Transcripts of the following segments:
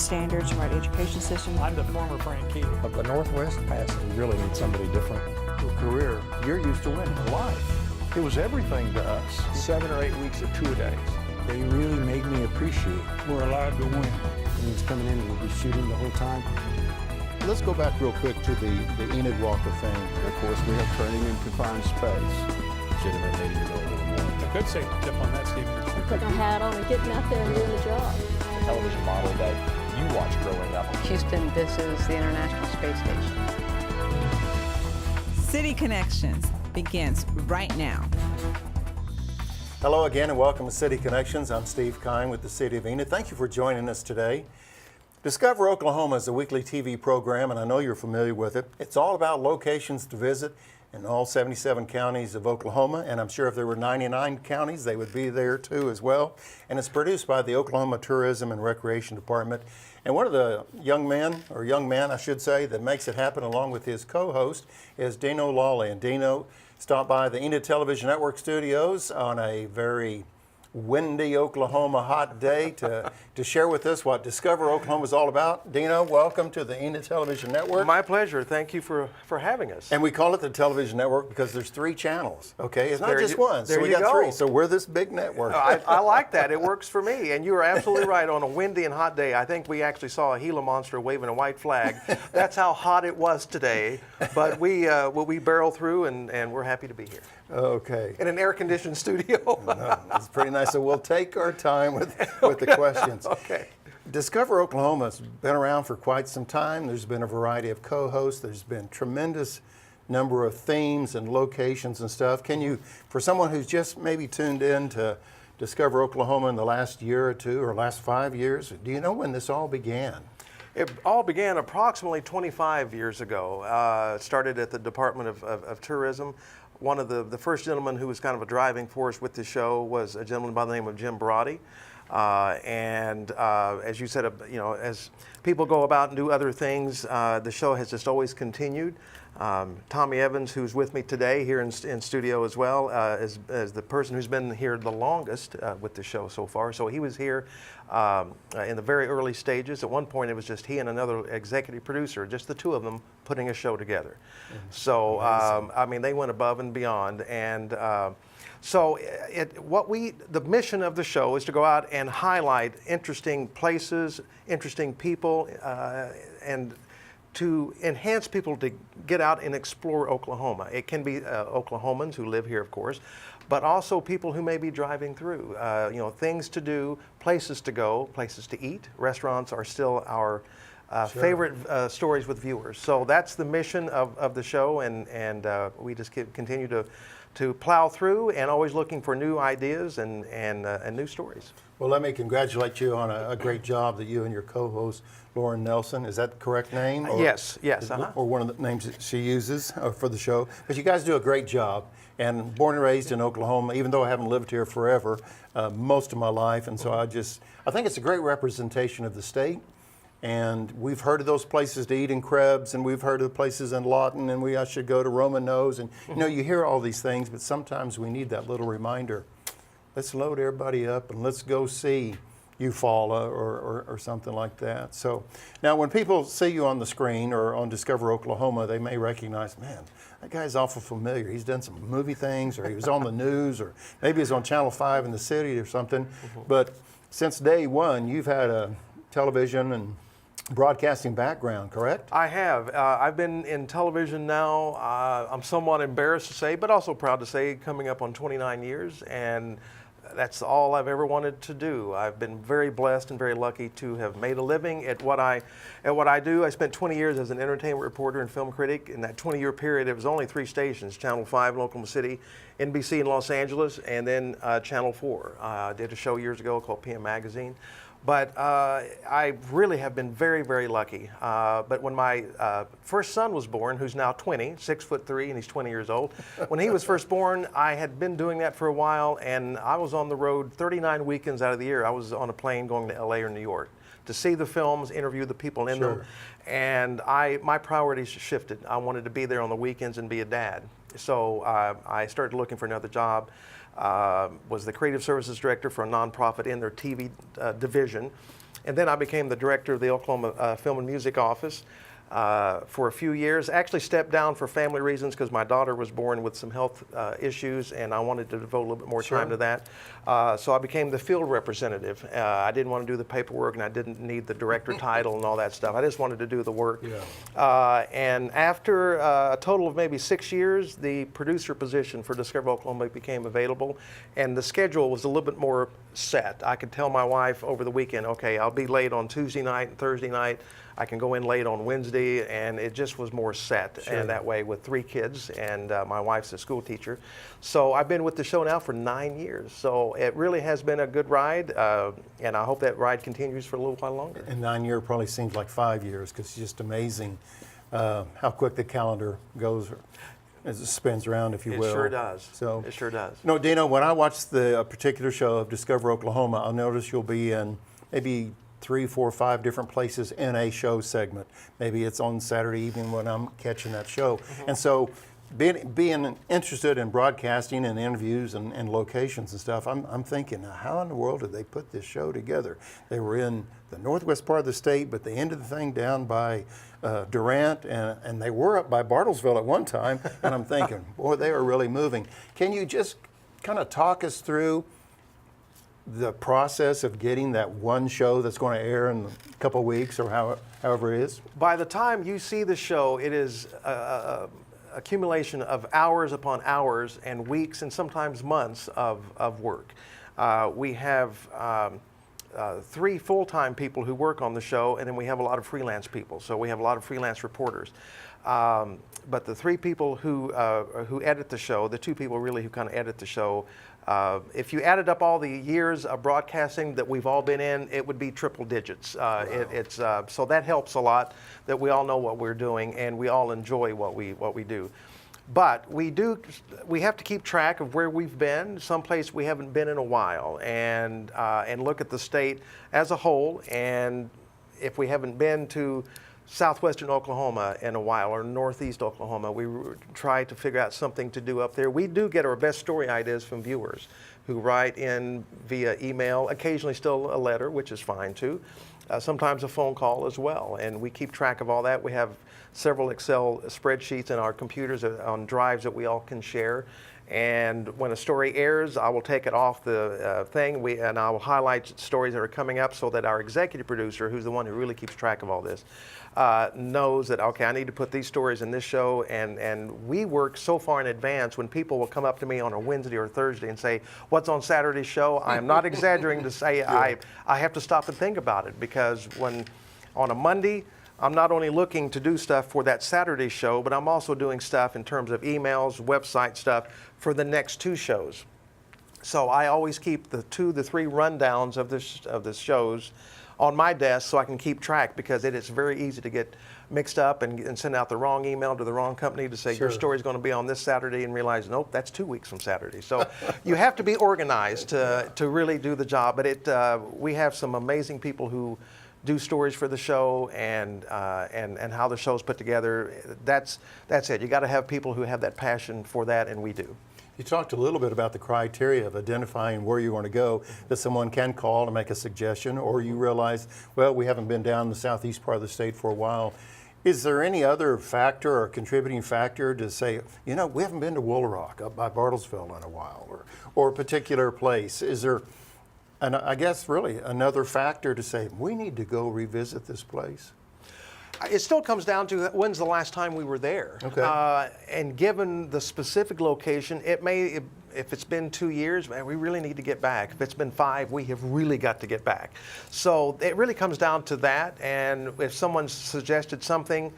standards and right education system. I'm the former Frankie. But the Northwest Pass, we really need somebody different. Your career, you're used to winning. Life, it was everything to us. 7 or 8 weeks of two-a-days. They really made me appreciate We're allowed to win. he's coming in and we'll be shooting the whole time. Let's go back real quick to the Enid Walk of Fame. Of course, we have training in confined space. Should have been maybe a little more. A good safety tip on that, Stephen. Putting a hat on and getting out there and doing the job. Television model that you watched growing up. Houston, this is the International Space Station. City Connections begins right now. Hello again and welcome to City Connections. I'm Steve Kime with the City of Enid. Thank you for joining us today. Discover Oklahoma is a weekly TV program, and I know you're familiar with it. It's all about locations to visit in all 77 counties of Oklahoma, and I'm sure if there were 99 counties, they would be there too as well. And it's produced by the Oklahoma Tourism and Recreation Department. And one of the young man I should say, that makes it happen along with his co-host is Dino Lalli. And Dino stopped by the Enid Television Network studios on a very windy Oklahoma hot day to share with us what Discover Oklahoma is all about. Dino, welcome to the Enid Television Network. My pleasure. Thank you for having us. And we call it the television network because there's 3 channels, okay? It's not There just you- one, so there we you got go. 3. So we're this big network. I like that. It works for me. And you are absolutely right. On a windy and hot day, I think we actually saw a Gila monster waving a white flag. That's how hot it was today. But we barrel through, and we're happy to be here. Okay. In an air-conditioned studio. No, it's pretty nice. So we'll take our time with the questions. Okay. Discover Oklahoma has been around for quite some time. There's been a variety of co-hosts. There's been tremendous number of themes and locations and stuff. Can you, for someone who's just maybe tuned in to Discover Oklahoma in the last year or two or last 5 years, do you know when this all began? It all began approximately 25 years ago. It started at the Department of Tourism. One of the first gentlemen who was kind of a driving force with the show was a gentleman by the name of Jim Brody. As you said, as people go about and do other things, the show has just always continued. Tommy Evans, who's with me today here in studio as well, is the person who's been here the longest with the show so far. So he was here in the very early stages. At one point, it was just he and another executive producer, just the two of them, putting a show together. So, I mean, they went above and beyond. And the mission of the show is to go out and highlight interesting places, interesting people, and to enhance people to get out and explore Oklahoma. It can be Oklahomans who live here, of course, but also people who may be driving through. Things to do, places to go, places to eat. Restaurants are still our favorite stories with viewers. So that's the mission of the show, and we just continue to plow through and always looking for new ideas and new stories. Well, let me congratulate you on a great job that you and your co-host, Lauren Nelson, is that the correct name? Or, yes. Or one of the names that she uses for the show. But you guys do a great job. And born and raised in Oklahoma, even though I haven't lived here forever, most of my life. And so I think it's a great representation of the state. And we've heard of those places to eat in Krebs, and we've heard of the places in Lawton, and I should go to Roman Nose. And you hear all these things, but sometimes we need that little reminder. Let's load everybody up and let's go see Eufaula or something like that. So now when people see you on the screen or on Discover Oklahoma, they may recognize, man, that guy's awful familiar. He's done some movie things, or he was on the news, or maybe he's on Channel 5 in the city or something. But since day one, you've had a television and broadcasting background, correct? I have. I've been in television now, I'm somewhat embarrassed to say, but also proud to say, coming up on 29 years, and that's all I've ever wanted to do. I've been very blessed and very lucky to have made a living at what I do. I spent 20 years as an entertainment reporter and film critic. In that 20-year period, it was only 3 stations, Channel 5 in Oklahoma City, NBC in Los Angeles, and then Channel 4. I did a show years ago called PM Magazine. But I really have been very, very lucky. But when my first son was born, who's now 20, 6'3", and he's 20 years old, when he was first born, I had been doing that for a while, and I was on the road 39 weekends out of the year. I was on a plane going to LA or New York to see the films, interview the people in them, and my priorities shifted. I wanted to be there on the weekends and be a dad. So I started looking for another job. Was the creative services director for a nonprofit in their TV division. And then I became the director of the Oklahoma Film and Music Office for a few years. Actually stepped down for family reasons because my daughter was born with some health issues, and I wanted to devote a little bit more time to that. So I became the field representative. I didn't want to do the paperwork, and I didn't need the director title and all that stuff. I just wanted to do the work. And after a total of maybe 6 years, the producer position for Discover Oklahoma became available, and the schedule was a little bit more set. I could tell my wife over the weekend, okay, I'll be late on Tuesday night and Thursday night. I can go in late on Wednesday, and it just was more set. And that way with 3 kids, and my wife's a school teacher. So I've been with the show now for 9 years. So it really has been a good ride, and I hope that ride continues for a little while longer. And 9 years probably seems like 5 years, because it's just amazing how quick the calendar goes as it spins around, if you will. It sure does. So, it sure does. No, Dino, when I watch the particular show of Discover Oklahoma, I'll notice you'll be in maybe 3, 4, 5 different places in a show segment. Maybe it's on Saturday evening when I'm catching that show. And so being interested in broadcasting and interviews and locations and stuff, I'm thinking, how in the world did they put this show together? They were in the northwest part of the state, but they ended the thing down by Durant, and they were up by Bartlesville at one time. And I'm thinking, boy, they are really moving. Can you just kind of talk us through the process of getting that one show that's going to air in a couple of weeks, or however it is? By the time you see the show, it is accumulation of hours upon hours and weeks and sometimes months of work. We have 3 full-time people who work on the show, and then we have a lot of freelance people. So we have a lot of freelance reporters. But the 3 people who edit the show, the 2 people really who kind of edit the show, if you added up all the years of broadcasting that we've all been in, it would be triple digits. Wow. So that helps a lot, that we all know what we're doing and we all enjoy what we do. But we have to keep track of where we've been, someplace we haven't been in a while, and look at the state as a whole. And if we haven't been to southwestern Oklahoma in a while, or northeast Oklahoma, we try to figure out something to do up there. We do get our best story ideas from viewers who write in via email, occasionally still a letter, which is fine too, sometimes a phone call as well, and we keep track of all that. We have several Excel spreadsheets in our computers on drives that we all can share. And when a story airs, I will take it off the thing, and I will highlight stories that are coming up so that our executive producer, who's the one who really keeps track of all this, knows that, okay, I need to put these stories in this show. And we work so far in advance. When people will come up to me on a Wednesday or Thursday and say, what's on Saturday's show? I am not exaggerating to say I have to stop and think about it, because when on a Monday, I'm not only looking to do stuff for that Saturday show, but I'm also doing stuff in terms of emails, website stuff for the next 2 shows. So I always keep the 2 to 3 rundowns of the shows on my desk so I can keep track, because it is very easy to get mixed up and send out the wrong email to the wrong company to say your story's going to be on this Saturday, and realize, nope, that's 2 weeks from Saturday. So you have to be organized to really do the job. But we have some amazing people who do stories for the show, and how the show's put together. That's it. You got to have people who have that passion for that, and we do. You talked a little bit about the criteria of identifying where you want to go, that someone can call and make a suggestion, or you realize, well, we haven't been down the southeast part of the state for a while. Is there any other factor or contributing factor to say, you know, we haven't been to Woolarock up by Bartlesville in a while, or a particular place? Is there, and I guess really another factor to say, we need to go revisit this place? It still comes down to when's the last time we were there. Okay. And given the specific location, it may, if it's been 2 years, man, we really need to get back. If it's been 5, we have really got to get back. So it really comes down to that. And if someone suggested something,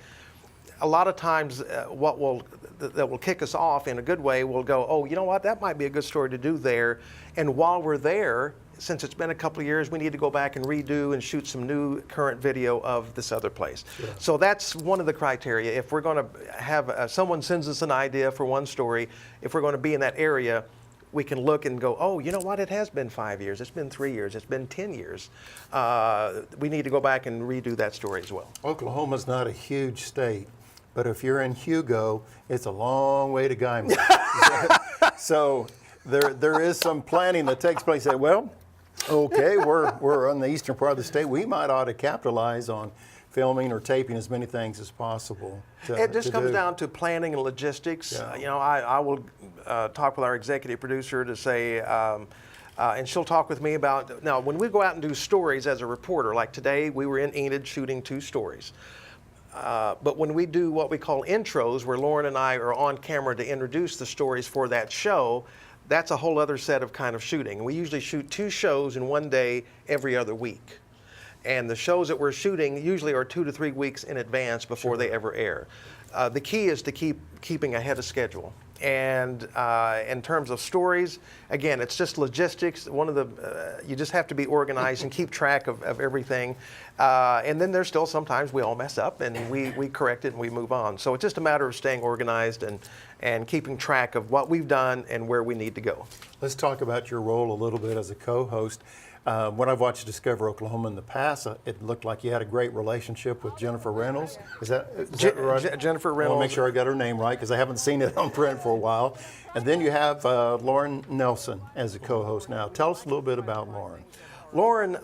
a lot of times that will kick us off in a good way, we'll go, oh, you know what, that might be a good story to do there. And while we're there, since it's been a couple of years, we need to go back and redo and shoot some new current video of this other place. Sure. So that's one of the criteria. If we're going to have someone sends us an idea for one story, if we're going to be in that area, we can look and go, oh, you know what, it has been 5 years, it's been 3 years, it's been 10 years. We need to go back and redo that story as well. Oklahoma's not a huge state, but if you're in Hugo, it's a long way to Guyman. So there is some planning that takes place. Well, Okay, we're on the eastern part of the state. We might ought to capitalize on filming or taping as many things as possible. It just comes do. down to planning and logistics. Yeah. I will talk with our executive producer to say, and she'll talk with me about, now when we go out and do stories as a reporter, like today we were in Enid shooting 2 stories. But when we do what we call intros, where Lauren and I are on camera to introduce the stories for that show, that's a whole other set of kind of shooting. We usually shoot 2 shows in one day every other week. And the shows that we're shooting usually are 2 to 3 weeks in advance before they ever air. The key is to keeping ahead of schedule. And in terms of stories, again, it's just logistics. You just have to be organized and keep track of everything. And then there's still sometimes we all mess up and we correct it and we move on. So it's just a matter of staying organized and keeping track of what we've done and where we need to go. Let's talk about your role a little bit as a co-host. When I've watched Discover Oklahoma in the past, it looked like you had a great relationship with Jennifer Reynolds. Is that right? Jennifer I want Reynolds. to make sure I got her name right because I haven't seen it on print for a while. And then you have Lauren Nelson as a co-host now. Tell us a little bit about Lauren. Lauren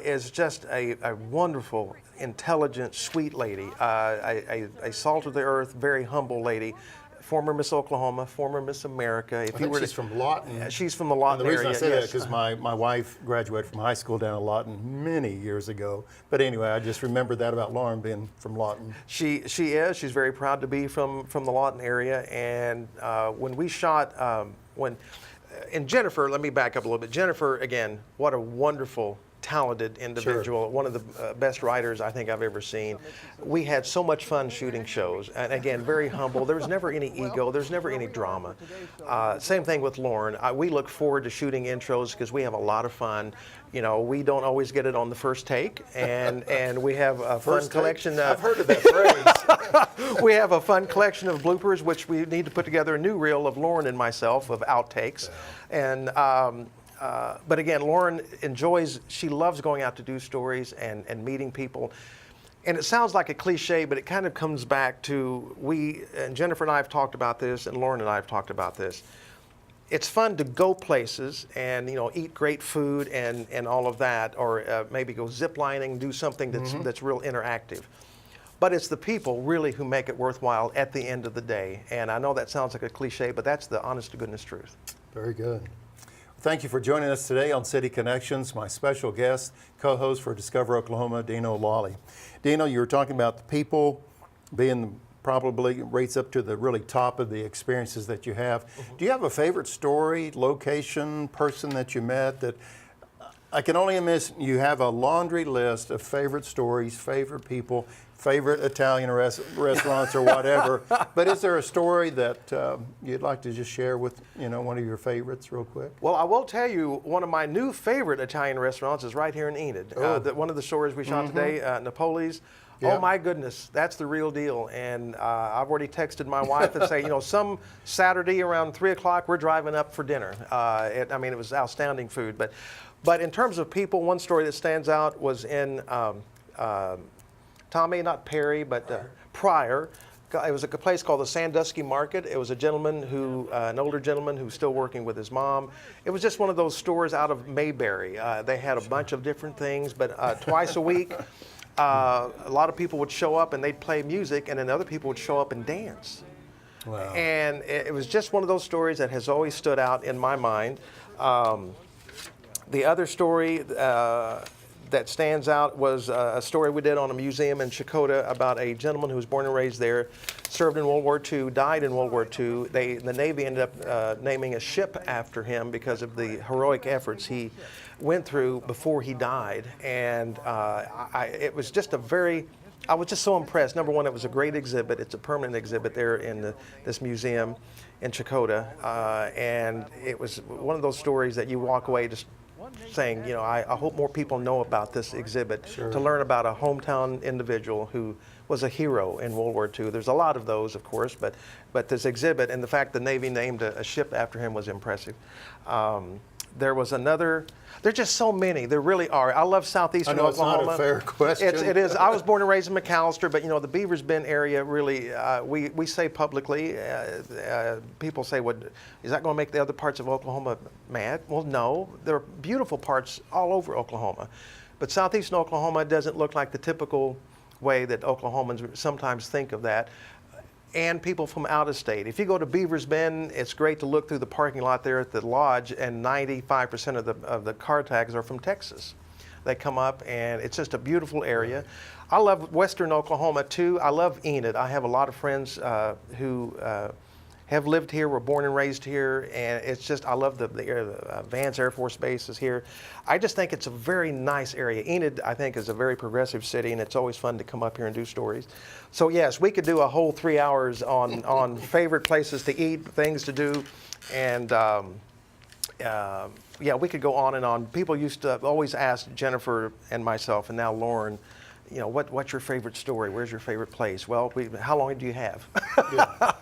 is just a wonderful, intelligent, sweet lady, a salt of the earth, very humble lady. Former Miss Oklahoma, former Miss America. I think she's from Lawton. She's from the Lawton area. area. The reason I say yes. that because my wife graduated from high school down in Lawton many years ago. But anyway, I just remembered that about Lauren being from Lawton. She is. She's very proud to be from the Lawton area. And when we shot, and Jennifer, let me back up a little bit. Jennifer, again, what a wonderful, talented individual, one of the best writers I think I've ever seen. We had so much fun shooting shows, and again, very humble. There was never any ego, there's never any drama. Same thing with Lauren. We look forward to shooting intros because we have a lot of fun. You know, we don't always get it on the first take, and we have a fun collection. I've heard of that phrase. We have a fun collection of bloopers, which we need to put together a new reel of Lauren and myself of outtakes, and. But again, Lauren she loves going out to do stories and meeting people. And it sounds like a cliche, but it kind of comes back to, and Jennifer and I have talked about this, and Lauren and I have talked about this. It's fun to go places and, eat great food and all of that, or maybe go ziplining, do something that's real interactive. But it's the people really who make it worthwhile at the end of the day. And I know that sounds like a cliche, but that's the honest to goodness truth. Very good. Thank you for joining us today on City Connections. My special guest, co-host for Discover Oklahoma, Dino Lalli. Dino, you were talking about the people being probably rates up to the really top of the experiences that you have. Do you have a favorite story, location, person that you met that I can only imagine you have a laundry list of favorite stories, favorite people, favorite Italian restaurants or whatever. But is there a story that you'd like to just share with one of your favorites real quick? Well, I will tell you, one of my new favorite Italian restaurants is right here in Enid. One of the stories we shot today, Napoli's. Yeah. Oh my goodness, that's the real deal. And I've already texted my wife and say, some Saturday around 3 o'clock, we're driving up for dinner. It was outstanding food. But in terms of people, one story that stands out was in Tommy, not Perry, but Pryor. It was a place called the Sandusky Market. It was a gentleman an older gentleman who's still working with his mom. It was just one of those stores out of Mayberry. They had a bunch of different things, but twice a week, a lot of people would show up and they'd play music, and then other people would show up and dance. Wow. And it was just one of those stories that has always stood out in my mind. The other story that stands out was a story we did on a museum in Chakotah about a gentleman who was born and raised there, served in World War II, died in World War II. The Navy ended up naming a ship after him because of the heroic efforts he went through before he died. And it was just I was just so impressed. Number one, it was a great exhibit. It's a permanent exhibit there in this museum in Chakotah. And it was one of those stories that you walk away just saying, I hope more people know about this exhibit, to learn about a hometown individual who was a hero in World War II. There's a lot of those, of course, but this exhibit and the fact the Navy named a ship after him was impressive. there was another. There's just so many. There really are. I love southeastern I know Oklahoma. it's not a fair question. It is. I was born and raised in McAllister, but the Beavers Bend area really. We say publicly. People say, "What is that going to make the other parts of Oklahoma mad?" Well, no. There are beautiful parts all over Oklahoma, but southeastern Oklahoma doesn't look like the typical way that Oklahomans sometimes think of that. And people from out of state. If you go to Beavers Bend, it's great to look through the parking lot there at the lodge, and 95% of the car tags are from Texas. They come up, and it's just a beautiful area. I love western Oklahoma too. I love Enid. I have a lot of friends who have lived here, were born and raised here, and it's just, I love the Vance Air Force Base is here. I just think it's a very nice area. Enid, I think, is a very progressive city, and it's always fun to come up here and do stories. So yes, we could do a whole 3 hours on favorite places to eat, things to do, and yeah, we could go on and on. People used to always ask Jennifer and myself, and now Lauren, what's your favorite story? Where's your favorite place? Well, how long do you have? Yeah.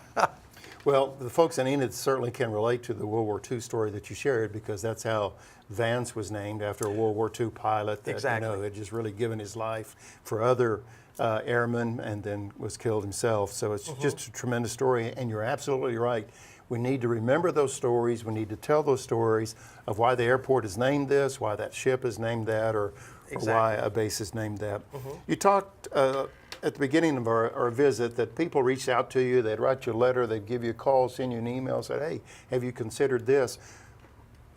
Well, the folks in Enid certainly can relate to the World War II story that you shared, because that's how Vance was named, after a World War II pilot that Exactly. had just really given his life for other airmen and then was killed himself. So it's just a tremendous story, and you're absolutely right. We need to remember those stories. We need to tell those stories of why the airport is named this, why that ship is named that, or why a base is named that. You talked at the beginning of our visit that people reached out to you, they'd write you a letter, they'd give you a call, send you an email, said, hey, have you considered this?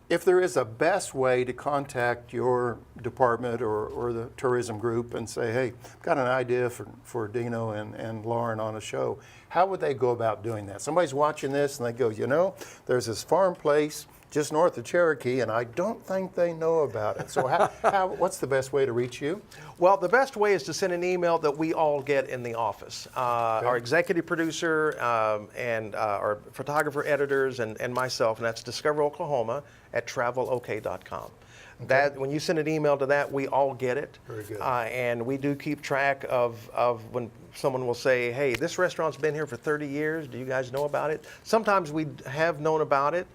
If there is a best way to contact your department or the tourism group and say, hey, I've got an idea for Dino and Lauren on a show, how would they go about doing that? Somebody's watching this and they go, there's this farm place just north of Cherokee, and I don't think they know about it. So what's the best way to reach you? Well, the best way is to send an email that we all get in the office. Our executive producer and our photographer, editors, and myself, and that's discoveroklahoma@travelok.com. That when you send an email to that, we all get it. Very good. And we do keep track of when someone will say, hey, this restaurant's been here for 30 years. Do you guys know about it? Sometimes we have known about it.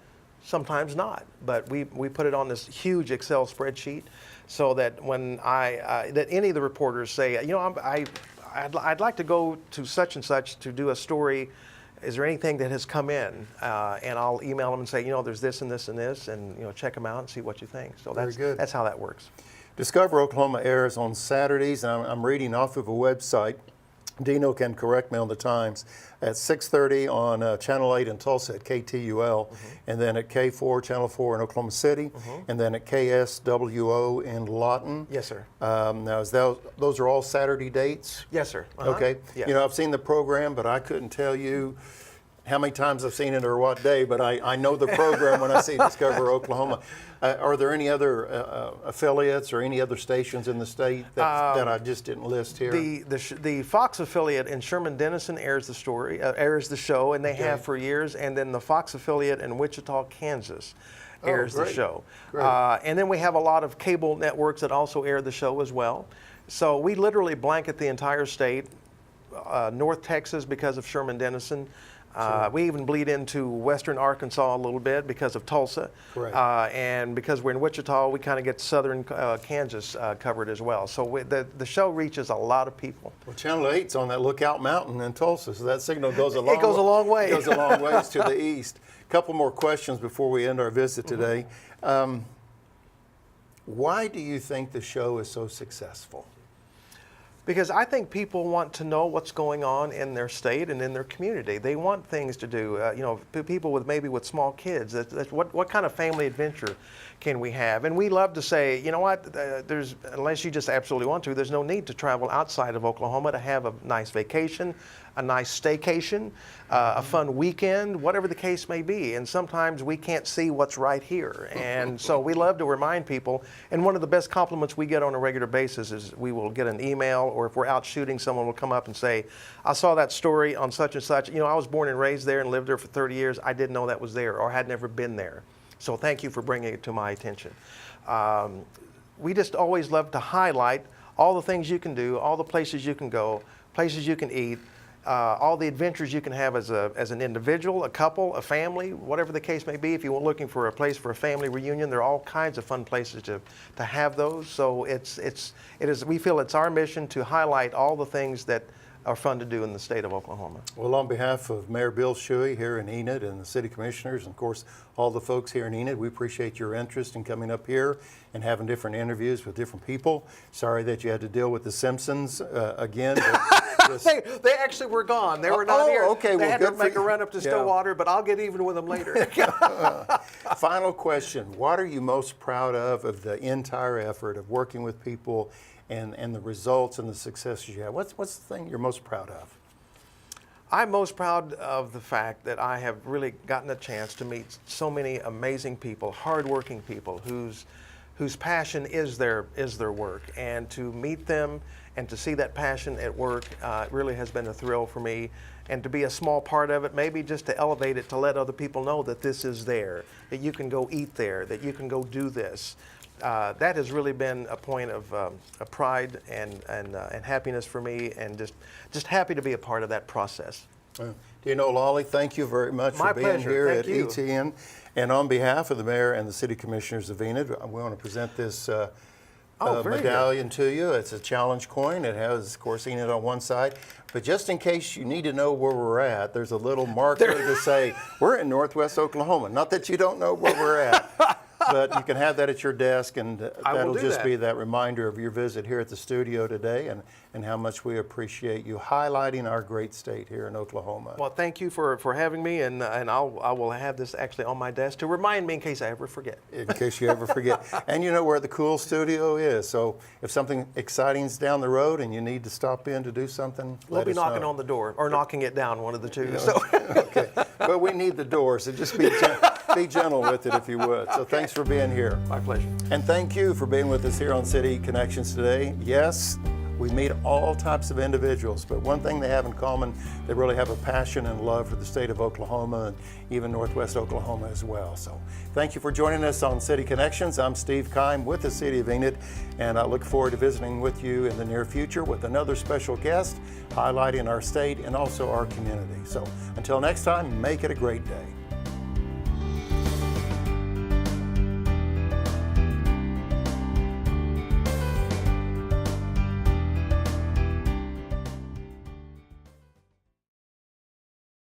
Sometimes not, but we put it on this huge Excel spreadsheet, so that when that any of the reporters say, I'd like to go to such and such to do a story. Is there anything that has come in? And I'll email them and say, there's this and this and this, and check them out and see what you think. So that's how that works. Discover Oklahoma airs on Saturdays, and I'm reading off of a website. Dino can correct me on the times, at 6:30 on Channel 8 in Tulsa at KTUL, and then at K4, Channel 4 in Oklahoma City, and then at KSWO in Lawton. Yes, sir. Now, those are all Saturday dates? Yes, sir. Okay. Yes. I've seen the program, but I couldn't tell you how many times I've seen it or what day, but I know the program when I see Discover Oklahoma. Are there any other affiliates or any other stations in the state that I just didn't list here? The Fox affiliate in Sherman-Denison airs the show, and they have for years. And then the Fox affiliate in Wichita, Kansas airs the show. Great. And then we have a lot of cable networks that also air the show as well. So we literally blanket the entire state, North Texas because of Sherman-Denison. We even bleed into western Arkansas a little bit because of Tulsa. Correct. And because we're in Wichita, we kind of get southern Kansas covered as well. So the show reaches a lot of people. Well, Channel 8's on that Lookout Mountain in Tulsa, so that signal goes a long way. It goes a long way. It goes a long ways to the east. A couple more questions before we end our visit today. Why do you think the show is so successful? Because I think people want to know what's going on in their state and in their community. They want things to do. People with small kids. That's what kind of family adventure can we have? And we love to say, unless you just absolutely want to, there's no need to travel outside of Oklahoma to have a nice vacation, a nice staycation, a fun weekend, whatever the case may be. And sometimes we can't see what's right here. And so we love to remind people. And one of the best compliments we get on a regular basis is we will get an email, or if we're out shooting, someone will come up and say, I saw that story on such and such. I was born and raised there and lived there for 30 years. I didn't know that was there, or had never been there. So thank you for bringing it to my attention. We just always love to highlight all the things you can do, all the places you can go, places you can eat, all the adventures you can have as an individual, a couple, a family, whatever the case may be. If you're looking for a place for a family reunion, there are all kinds of fun places to have those. So we feel it's our mission to highlight all the things that are fun to do in the state of Oklahoma. Well, on behalf of Mayor Bill Shuey here in Enid and the city commissioners, and of course all the folks here in Enid, we appreciate your interest in coming up here and having different interviews with different people. Sorry that you had to deal with the Simpsons again. But they actually were gone. They were not here. Okay, they well, had good to make for a you. run up to Stillwater, but I'll get even with them later. Final question. What are you most proud of the entire effort of working with people and the results and the successes you have? What's the thing you're most proud of? I'm most proud of the fact that I have really gotten a chance to meet so many amazing people, hardworking people whose passion is their work, and to meet them and to see that passion at work really has been a thrill for me. And to be a small part of it, maybe just to elevate it, to let other people know that this is there, that you can go eat there, that you can go do this. That has really been a point of pride and happiness for me, and just happy to be a part of that process. Dino, Lalli, thank you very much for being pleasure. here Thank at you. ETN. And on behalf of the mayor and the city commissioners of Enid, we want to present this very medallion to you. It's a challenge coin. It has, of course, Enid on one side. But just in case you need to know where we're at, there's a little marker to say, we're in Northwest Oklahoma. Not that you don't know where we're at. But you can have that at your desk, and that'll just be that reminder of your visit here at the studio today, and how much we appreciate you highlighting our great state here in Oklahoma. Well, thank you for having me, and I will have this actually on my desk to remind me in case I ever forget. In case you ever forget. And you know where the cool studio is, so if something exciting's down the road and you need to stop in to do something, We'll be knocking on the door, or knocking it down, one of the two. So. Okay, but we need the door, so just be gentle with it if you would. So thanks for being here. My pleasure. And thank you for being with us here on City Connections today. Yes, we meet all types of individuals, but one thing they have in common, they really have a passion and love for the state of Oklahoma and even Northwest Oklahoma as well. So thank you for joining us on City Connections. I'm Steve Kime with the City of Enid, and I look forward to visiting with you in the near future with another special guest highlighting our state and also our community. So until next time, make it a great day.